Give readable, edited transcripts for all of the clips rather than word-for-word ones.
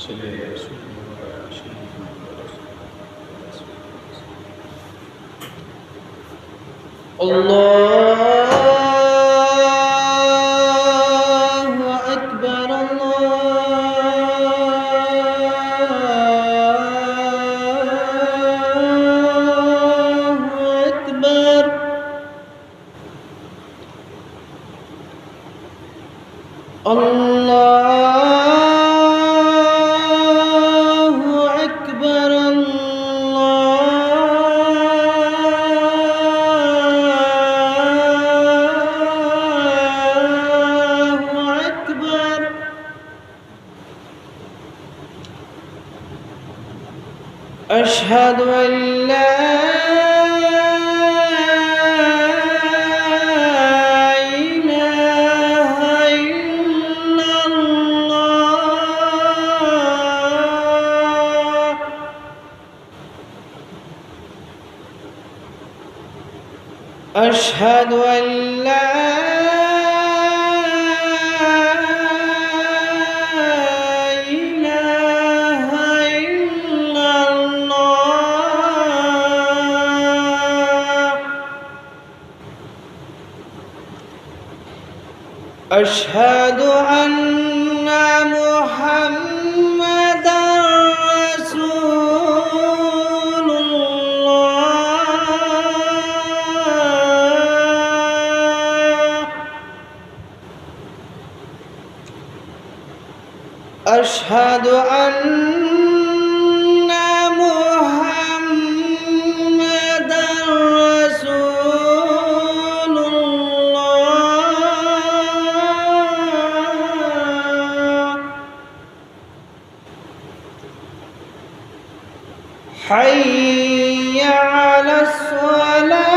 صل على سيدنا وعلى سيدنا الله أكبر الله أكبر الله أكبر الله أكبر أشهد أن لا إله إلا الله أشهد أن لا إله إلا الله أشهد أن محمدًا رسول الله أشهد أن محمدًا رسول الله حي على الصلاة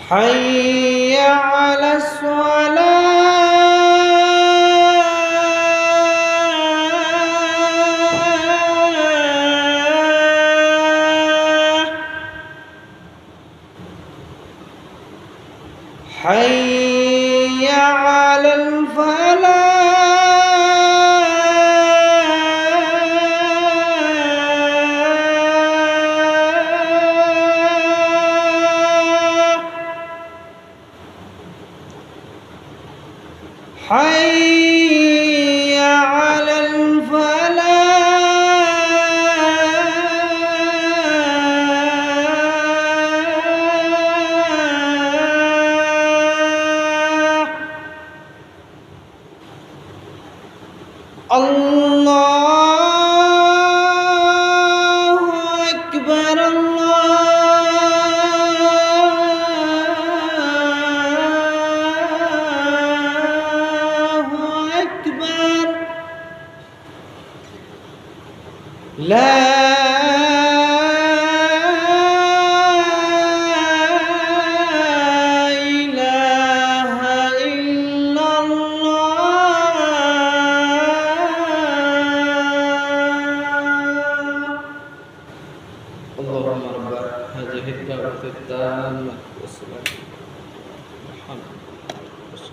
حي على الصلاة حي على الفلاح حي على الفلاح الله أكبر الله أكبر لا